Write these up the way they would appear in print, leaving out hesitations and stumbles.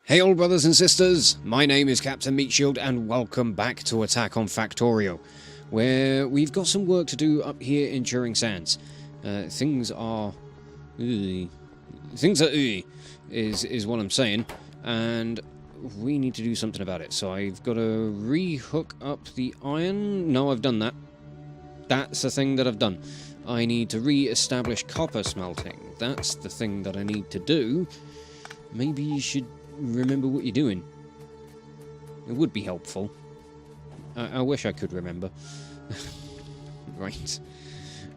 Hey old brothers and sisters, my name is Captain Meatshield and welcome back to Attack on Factorio, where we've got some work to do up here in Turing Sands. Things are is what I'm saying, and we need to do something about it. So I've got to re-hook up the iron. No, I've done that. That's the thing that I've done. I need to re-establish copper smelting. That's the thing that I need to do. Maybe you should remember what you're doing. It would be helpful. I wish I could remember. Right.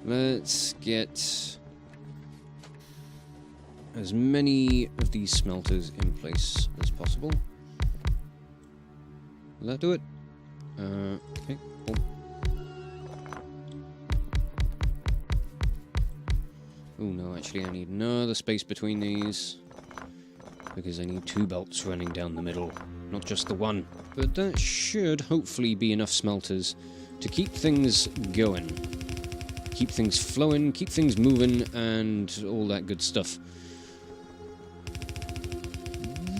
Let's get as many of these smelters in place as possible. Will that do it? Okay, cool. Oh no, actually I need another space between these, because I need two belts running down the middle, not just the one. But that should hopefully be enough smelters to keep things going. Keep things flowing, keep things moving, and all that good stuff.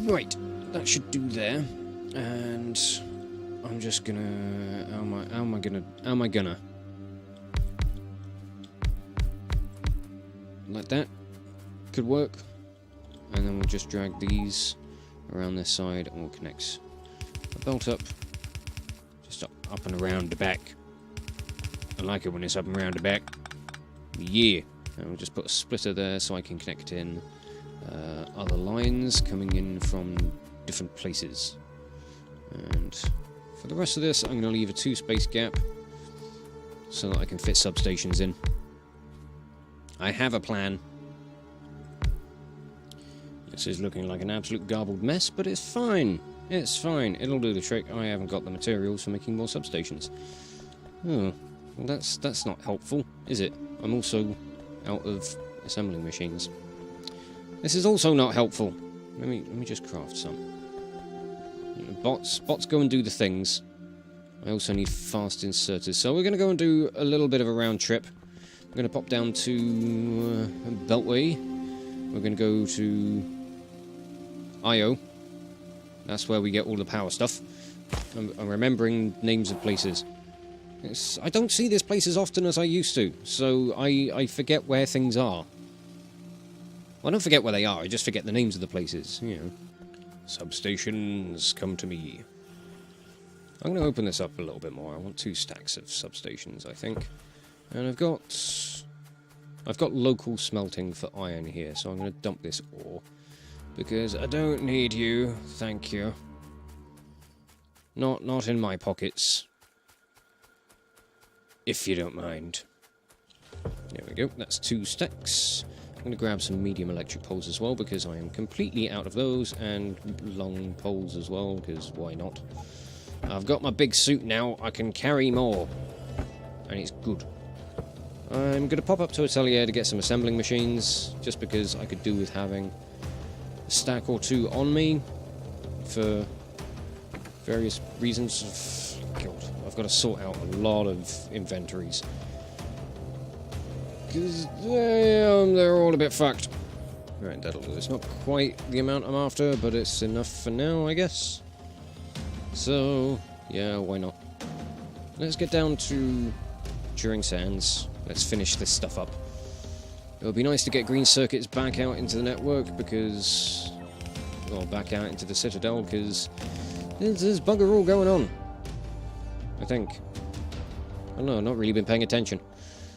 Right, that should do there. And I'm just gonna... How am I gonna? Like that. Could work. And then we'll just drag these around this side and we'll connect the belt up. Just up and around the back. I like it when it's up and around the back. Yeah. And we'll just put a splitter there so I can connect in other lines coming in from different places. And for the rest of this, I'm going to leave a 2-space gap so that I can fit substations in. I have a plan. This is looking like an absolute garbled mess, but it's fine. It's fine. It'll do the trick. I haven't got the materials for making more substations. Oh, well that's not helpful, is it? I'm also out of assembling machines. This is also not helpful. Let me just craft some. Bots go and do the things. I also need fast inserters, so we're going to go and do a little bit of a round trip. We're going to pop down to Beltway. We're going to go to IO. That's where we get all the power stuff. I'm remembering names of places. I don't see this place as often as I used to, so I forget where things are. Well, I don't forget where they are, I just forget the names of the places, you know. Substations, come to me. I'm going to open this up a little bit more. I want 2 stacks of substations, I think. And I've got local smelting for iron here, so I'm going to dump this ore. Because I don't need you, thank you. Not in my pockets. If you don't mind. There we go, that's 2 stacks. I'm going to grab some medium electric poles as well, because I am completely out of those, and long poles as well, because why not? I've got my big suit now, I can carry more. And it's good. I'm going to pop up to Atelier to get some assembling machines, just because I could do with having a stack or 2 on me for various reasons. God, I've got to sort out a lot of inventories. Because they're all a bit fucked. Right, that'll do. It's not quite the amount I'm after, but it's enough for now, I guess. So, yeah, why not? Let's get down to Turing Sands. Let's finish this stuff up. It would be nice to get green circuits back out into the network because... Well, back out into the Citadel because there's bugger all going on. I think. I don't know, I've not really been paying attention.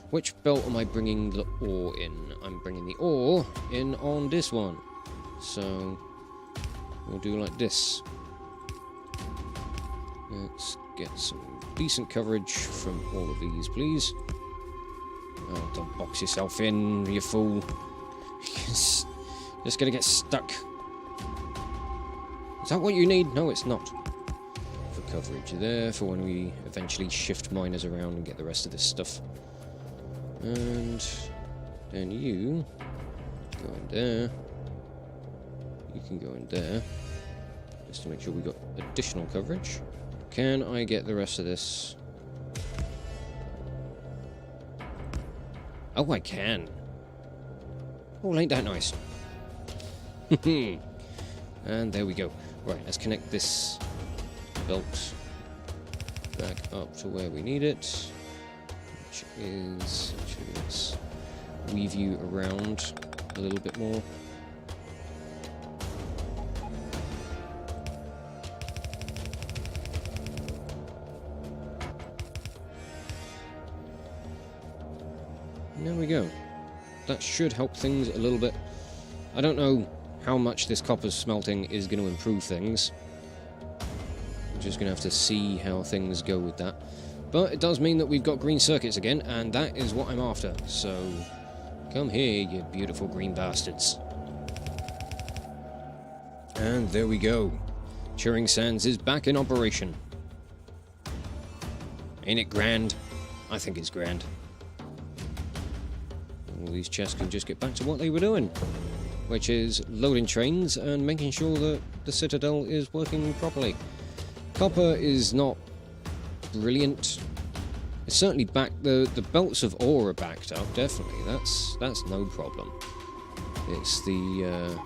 Which belt am I bringing the ore in? I'm bringing the ore in on this one. So, we'll do like this. Let's get some decent coverage from all of these, please. Oh, don't box yourself in, you fool. Just gonna get stuck. Is that what you need? No, it's not. For coverage there, for when we eventually shift miners around and get the rest of this stuff. And then you go in there. You can go in there. Just to make sure we got additional coverage. Can I get the rest of this? Oh, I can. Oh, ain't that nice? And there we go. Right, let's connect this belt back up to where we need it. Which is... Actually, let's weave you around a little bit more. There we go. That should help things a little bit. I don't know how much this copper smelting is going to improve things. I'm just going to have to see how things go with that. But it does mean that we've got green circuits again, and that is what I'm after. So, come here, you beautiful green bastards. And there we go. Turing Sands is back in operation. Ain't it grand? I think it's grand. All these chests can just get back to what they were doing, which is loading trains and making sure that the Citadel is working properly. Copper is not brilliant. It's certainly back. The belts of ore are backed up, definitely. That's no problem. It's the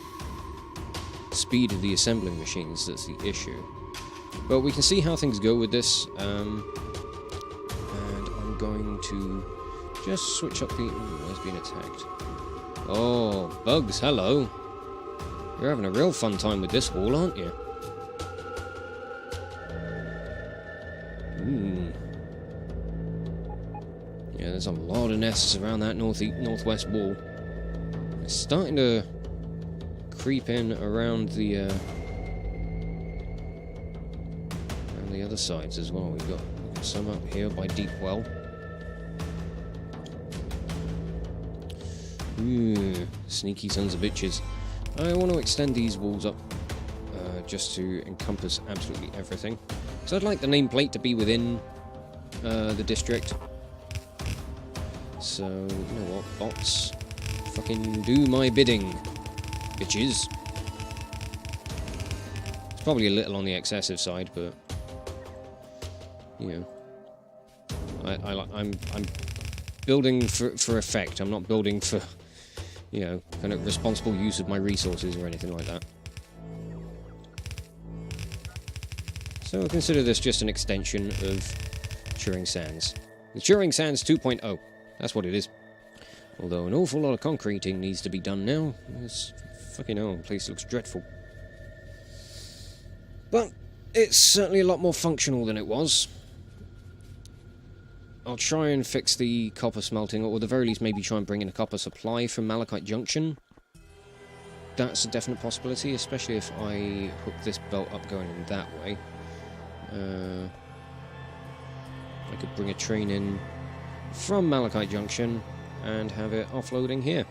speed of the assembling machines that's the issue. But we can see how things go with this, and I'm going to just switch up the... Ooh, there's been attacked. Oh, bugs, hello. You're having a real fun time with this wall, aren't you? Yeah, there's a lot of nests around that northwest wall. It's starting to creep in around the other sides as well. We've got some up here by Deep Well. Sneaky sons of bitches. I want to extend these walls up just to encompass absolutely everything. So I'd like the nameplate to be within the district. So, you know what, bots? Fucking do my bidding, bitches. It's probably a little on the excessive side, but you know, I'm building for effect. I'm not building for, you know, kind of responsible use of my resources or anything like that. So I'll consider this just an extension of Turing Sands. The Turing Sands 2.0. That's what it is. Although an awful lot of concreting needs to be done now. It's fucking hell, the place looks dreadful. But it's certainly a lot more functional than it was. I'll try and fix the copper smelting, or at the very least maybe try and bring in a copper supply from Malachite Junction. That's a definite possibility, especially if I hook this belt up going in that way. I could bring a train in from Malachite Junction and have it offloading here.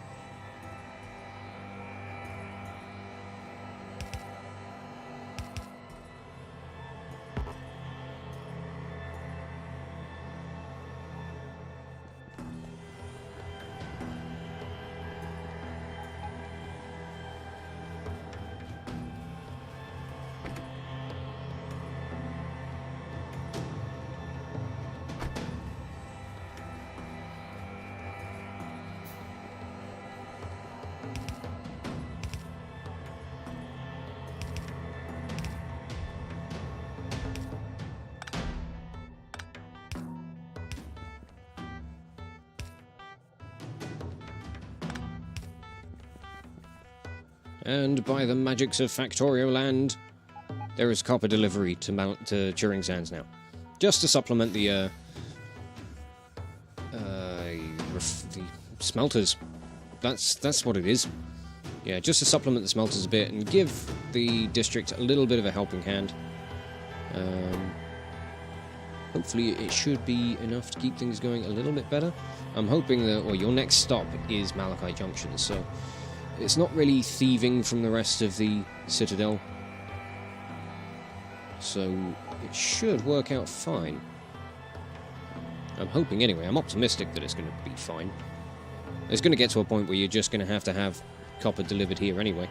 And by the magics of Factorio land, there is copper delivery to Turing Sands now. Just to supplement the smelters. That's what it is. Yeah, just to supplement the smelters a bit and give the district a little bit of a helping hand. Hopefully it should be enough to keep things going a little bit better. I'm hoping that, well, your next stop is Malachite Junction, so it's not really thieving from the rest of the Citadel. So it should work out fine. I'm hoping anyway. I'm optimistic that it's going to be fine. It's going to get to a point where you're just going to have copper delivered here anyway.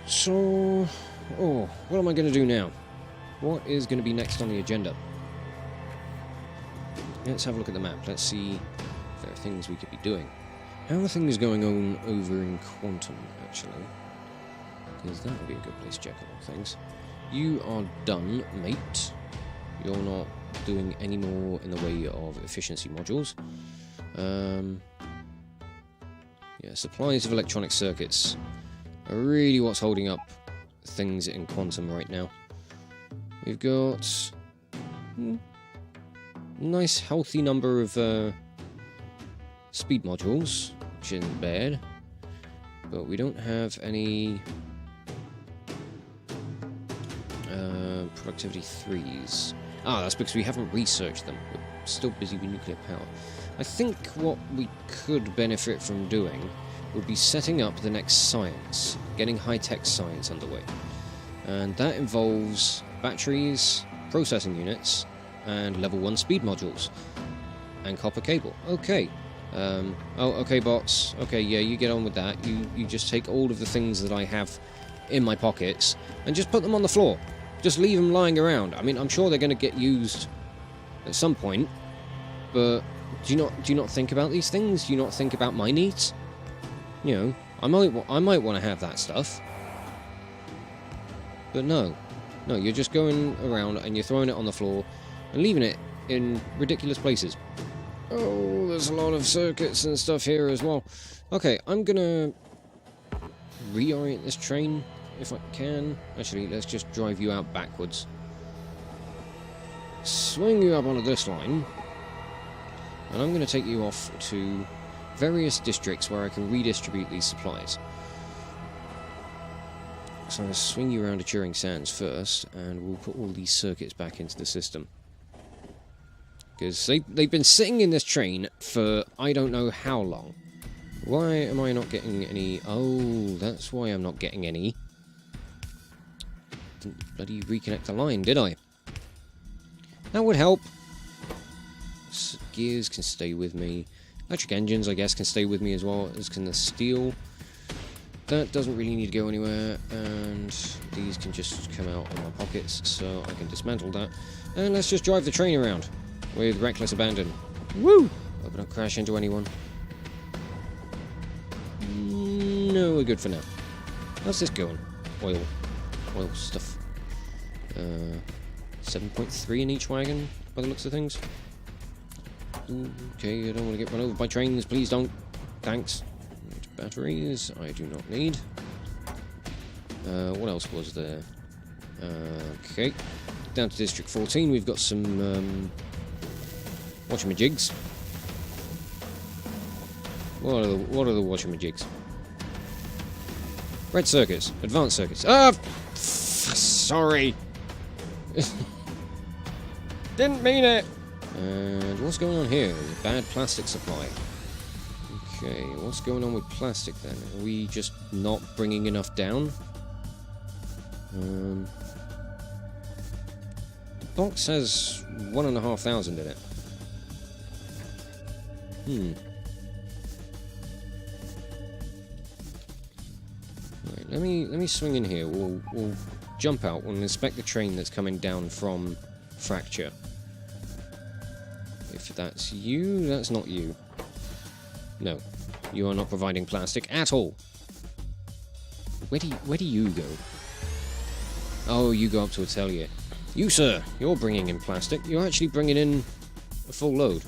So, what am I going to do now? What is going to be next on the agenda? Let's have a look at the map. Let's see if there are things we could be doing. How are things going on over in Quantum, actually? because that would be a good place to check on things. You are done, mate. You're not doing any more in the way of efficiency modules. Yeah, supplies of electronic circuits are really what's holding up things in quantum right now. We've got a nice healthy number of speed modules, which isn't bad, but we don't have any productivity 3s. Ah, that's because we haven't researched them. We're still busy with nuclear power. I think what we could benefit from doing would be setting up the next science, getting high-tech science underway. And that involves batteries, processing units, and level 1 speed modules. And copper cable. Okay. Okay, bots. Okay, yeah, you get on with that. You just take all of the things that I have in my pockets and just put them on the floor. Just leave them lying around. I mean, I'm sure they're going to get used at some point, but do you not think about these things? Do you not think about my needs? You know, I might want to have that stuff, but no, you're just going around and you're throwing it on the floor and leaving it in ridiculous places. Oh, there's a lot of circuits and stuff here as well. Okay, I'm gonna reorient this train if I can. Actually, let's just drive you out backwards. Swing you up onto this line. And I'm going to take you off to various districts where I can redistribute these supplies. So I'm going to swing you around to Turing Sands first, and we'll put all these circuits back into the system. Because they've been sitting in this train for I don't know how long. Why am I not getting any... Oh, that's why I'm not getting any. Didn't bloody reconnect the line, did I? That would help. Gears can stay with me. Electric engines, I guess, can stay with me as well, as can the steel. That doesn't really need to go anywhere, and these can just come out of my pockets, so I can dismantle that. And let's just drive the train around with reckless abandon. Woo! Hope I don't crash into anyone. No, we're good for now. How's this going? Oil stuff. 7.3 in each wagon, by the looks of things. Okay, I don't want to get run over by trains. Please don't. Thanks. Batteries, I do not need. What else was there? Okay. Down to District 14, we've got some whatchamajigs. What are the whatchamajigs? Red circuits, advanced circuits. Sorry. Didn't mean it. And what's going on here? There's a bad plastic supply. Okay, what's going on with plastic then? Are we just not bringing enough down? The box has 1,500 in it. Right, let me swing in here. We'll jump out. We'll inspect the train that's coming down from Factorio. If that's you, that's not you. No, you are not providing plastic at all. Where do you go? Oh, you go up to Atelier. You, sir, you're bringing in plastic. You're actually bringing in a full load.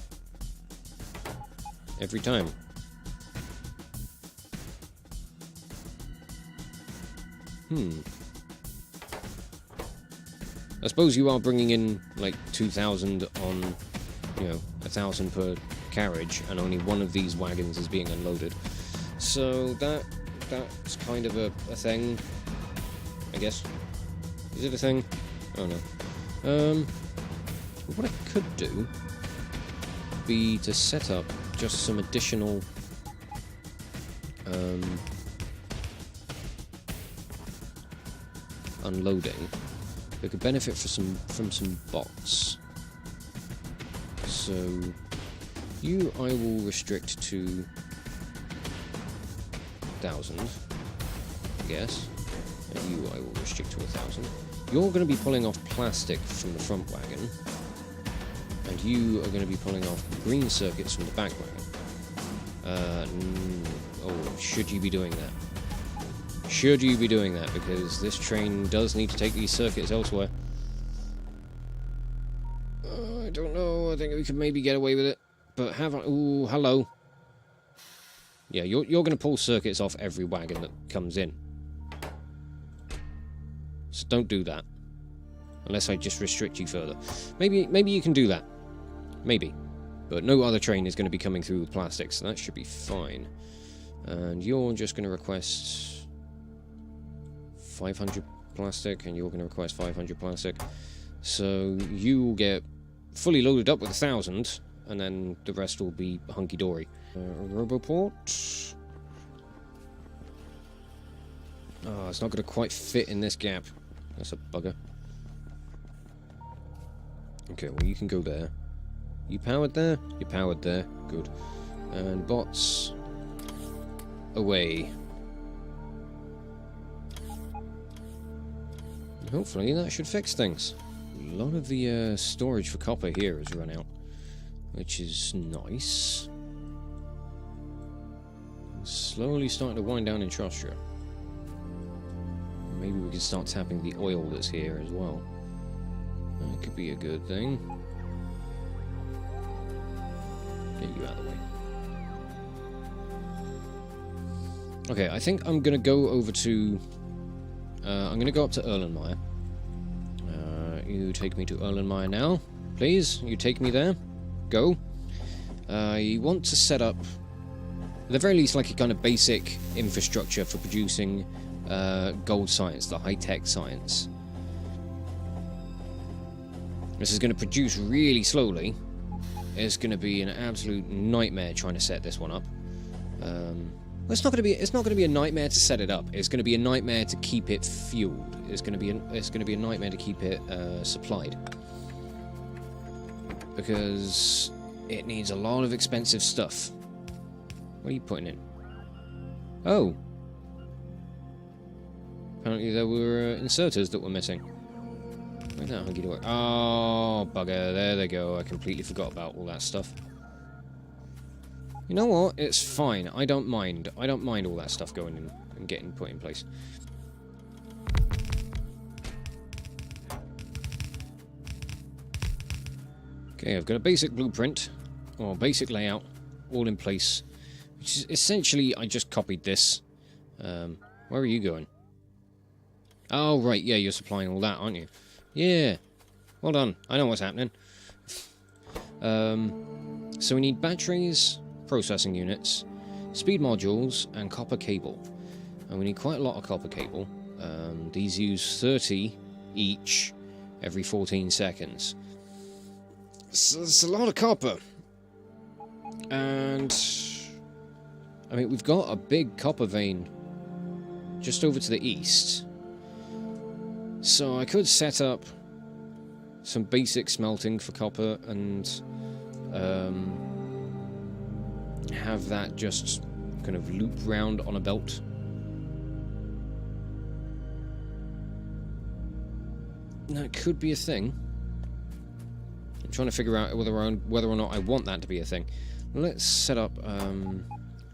Every time. I suppose you are bringing in, like, 2,000 on, 1,000 per carriage, and only one of these wagons is being unloaded. So that's kind of a thing, I guess. Is it a thing? Oh no. What I could do would be to set up just some additional unloading that could benefit from some bots. So you I will restrict to 1,000, I guess. And you I will restrict to 1,000. You're going to be pulling off plastic from the front wagon, and you are going to be pulling off green circuits from the back wagon. Oh, should you be doing that? Should you be doing that? Because this train does need to take these circuits elsewhere. I don't know. I think we could maybe get away with it. But have I... Ooh, hello. Yeah, you're going to pull circuits off every wagon that comes in. So don't do that. Unless I just restrict you further. Maybe you can do that. Maybe. But no other train is going to be coming through with plastic, so that should be fine. And you're just going to request 500 plastic, and you're going to request 500 plastic. So you will get fully loaded up with 1,000, and then the rest will be hunky-dory. Roboport. Oh, it's not going to quite fit in this gap. That's a bugger. Okay, well, you can go there. You powered there? You powered there. Good. And bots... away. And hopefully that should fix things. A lot of the storage for copper here has run out, which is nice. Slowly starting to wind down in Shropshire. Maybe we can start tapping the oil that's here as well. That could be a good thing. Get you out of the way. Okay, I think I'm gonna go over to... I'm gonna go up to Erlenmeyer. You take me to Erlenmeyer now, please. You take me there. Go. You want to set up, at the very least, like a kind of basic infrastructure for producing gold science, the high-tech science. This is going to produce really slowly. It's going to be an absolute nightmare trying to set this one up. Well, it's not going to be a nightmare to set it up. It's going to be a nightmare to keep it fueled. It's going to be a nightmare to keep it supplied, because it needs a lot of expensive stuff. What are you putting in? Oh, apparently there were inserters that were missing. Where'd that hunky dory? Oh, bugger! There they go. I completely forgot about all that stuff. You know what? It's fine. I don't mind. I don't mind all that stuff going in and getting put in place. Okay, I've got a basic blueprint, or basic layout, all in place. Which is essentially, I just copied this. Where are you going? Oh, right, yeah, you're supplying all that, aren't you? Yeah. Well done. I know what's happening. So we need batteries, processing units, speed modules, and copper cable. And we need quite a lot of copper cable. These use 30 each every 14 seconds. So it's a lot of copper. And I mean, we've got a big copper vein just over to the east. So I could set up some basic smelting for copper and have that just kind of loop round on a belt. That could be a thing. I'm trying to figure out whether or not I want that to be a thing. Let's set up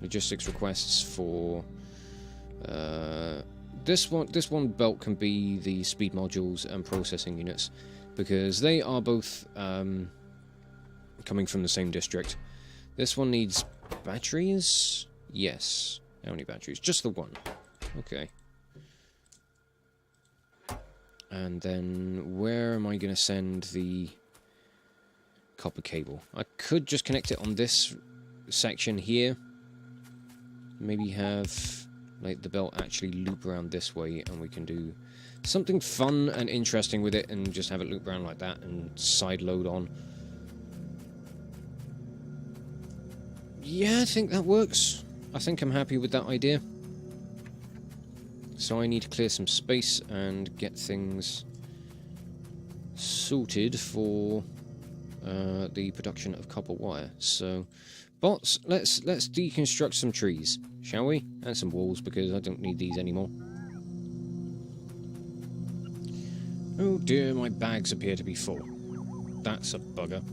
logistics requests for this one belt can be the speed modules and processing units, because they are both coming from the same district. This one needs batteries? Yes. How many batteries? Just the one. Okay. And then where am I going to send the copper cable? I could just connect it on this section here. Maybe have like the belt actually loop around this way, and we can do something fun and interesting with it and just have it loop around like that and side load on. Yeah, I think that works. I think I'm happy with that idea. So I need to clear some space and get things sorted for the production of copper wire. So, bots, let's deconstruct some trees, shall we? And some walls, because I don't need these anymore. Oh dear, my bags appear to be full. That's a bugger.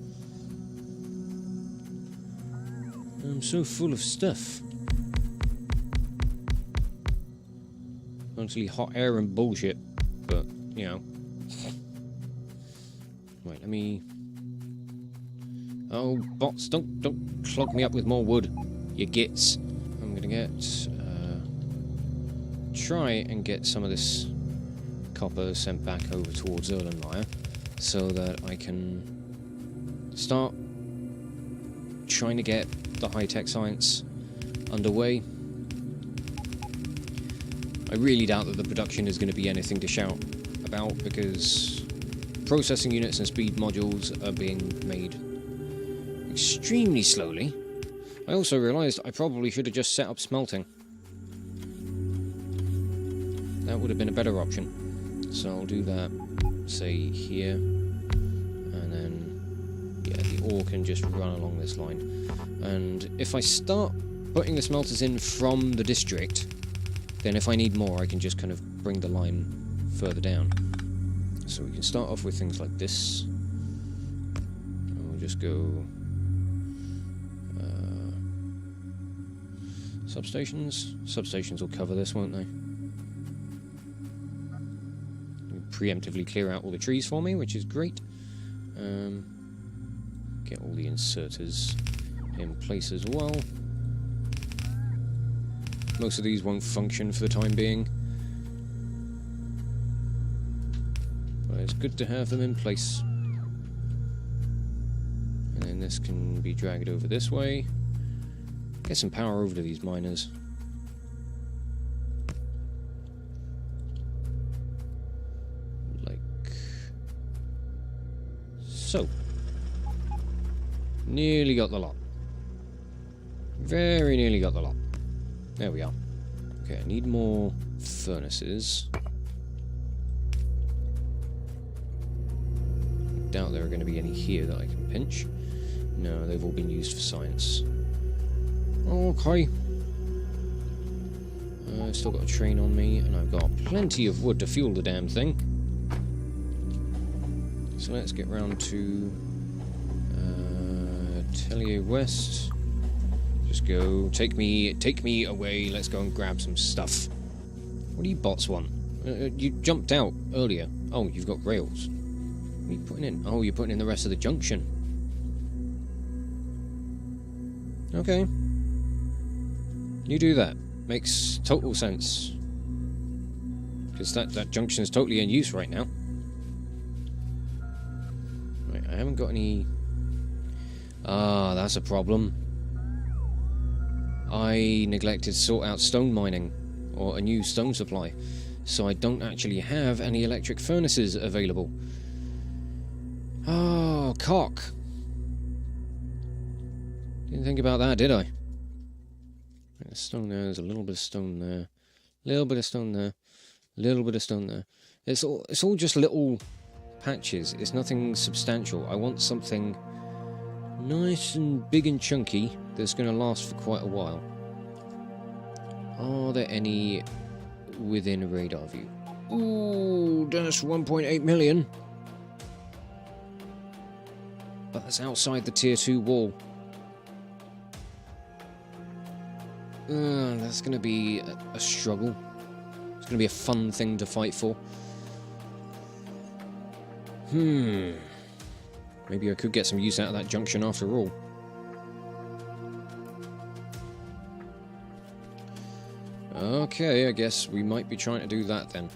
I'm so full of stuff. mostly hot air and bullshit, but, you know. Right, let me... Oh, bots, don't clog me up with more wood, you gits. I'm gonna get... try and get some of this copper sent back over towards Erlenmeyer, so that I can start trying to get the high-tech science underway. I really doubt that the production is going to be anything to shout about, because processing units and speed modules are being made extremely slowly. I also realised I probably should have just set up smelting. That would have been a better option. So I'll do that, say, here, and then, yeah, the ore can just run along this line. And if I start putting the smelters in from the district, then if I need more, I can just kind of bring the line further down. So we can start off with things like this. And we'll just go... substations? Substations will cover this, won't they? Preemptively clear out all the trees for me, which is great. Get all the inserters in place as well. Most of these won't function for the time being, but it's good to have them in place. And then this can be dragged over this way. Get some power over to these miners. Like so. Nearly got the lot. Very nearly got the lot. There we are. Okay, I need more furnaces. I doubt there are going to be any here that I can pinch. No, they've all been used for science. Okay. I've still got a train on me, and I've got plenty of wood to fuel the damn thing. So let's get round to Atelier West. Just go, take me away, let's go and grab some stuff. What do you bots want? You jumped out earlier. Oh, you've got rails. What are you putting in? Oh, you're putting in the rest of the junction. Okay. You do that. Makes total sense. Because that junction is totally in use right now. Right, I haven't got any... Ah, that's a problem. I neglected to sort out stone mining, or a new stone supply, so I don't actually have any electric furnaces available. Oh, cock. Didn't think about that, did I? There's stone there, there's a little bit of stone there, a little bit of stone there, a little bit of stone there. It's all just little patches, it's nothing substantial. I want something nice and big and chunky that's going to last for quite a while. Are there any within radar view? Ooh, that's 1.8 million. But that's outside the tier 2 wall. That's going to be a struggle. It's going to be a fun thing to fight for. Maybe I could get some use out of that junction after all. Okay, I guess we might be trying to do that then.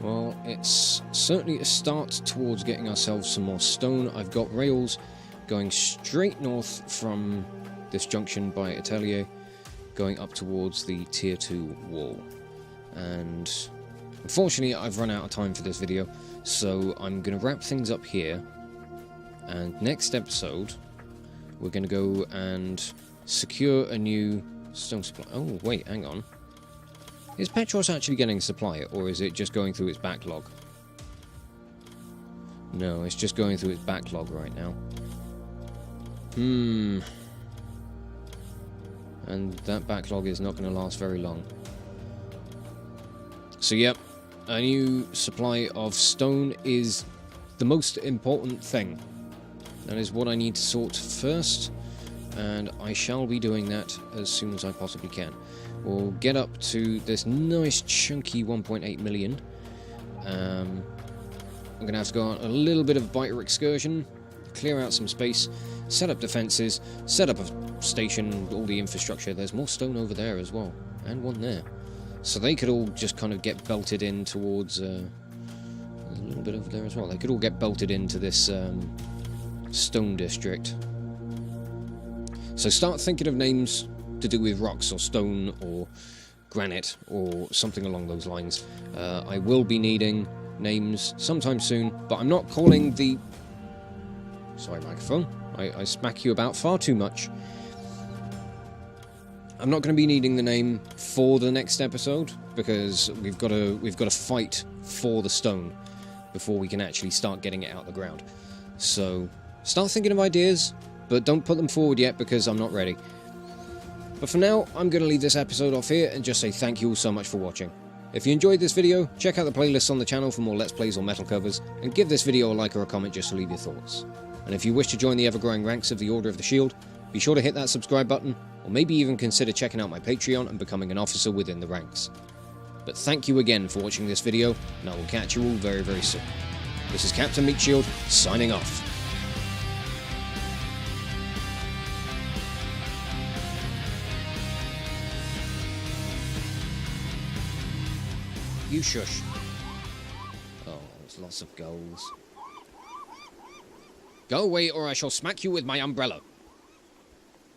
Well, it's certainly a start towards getting ourselves some more stone. I've got rails going straight north from this junction by Atelier, going up towards the tier 2 wall. And unfortunately, I've run out of time for this video, so I'm going to wrap things up here. And next episode, we're going to go and secure a new Stone supply. Oh, wait, hang on. Is Petros actually getting supply, or is it just going through its backlog? No, it's just going through its backlog right now. And that backlog is not going to last very long. So, yep, a new supply of stone is the most important thing. That is what I need to sort first, and I shall be doing that as soon as I possibly can. We'll get up to this nice chunky 1.8 million. I'm going to have to go on a little bit of a biter excursion, clear out some space, set up defences, set up a station, all the infrastructure. There's more stone over there as well, and one there. So they could all just kind of get belted in towards... there's a little bit over there as well. They could all get belted into this stone district. So start thinking of names to do with rocks or stone or granite or something along those lines. I will be needing names sometime soon, but I'm not calling the... Sorry, microphone. I smack you about far too much. I'm not going to be needing the name for the next episode because we've got to fight for the stone before we can actually start getting it out of the ground. So start thinking of ideas, but don't put them forward yet because I'm not ready. But for now, I'm going to leave this episode off here and just say thank you all so much for watching. If you enjoyed this video, check out the playlists on the channel for more Let's Plays or metal covers, and give this video a like or a comment just to leave your thoughts. And if you wish to join the ever-growing ranks of the Order of the Shield, be sure to hit that subscribe button, or maybe even consider checking out my Patreon and becoming an officer within the ranks. But thank you again for watching this video, and I will catch you all very, very soon. This is Captain Meatshield, signing off. You shush. Oh, there's lots of goals. Go away or I shall smack you with my umbrella.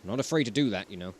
I'm not afraid to do that, you know.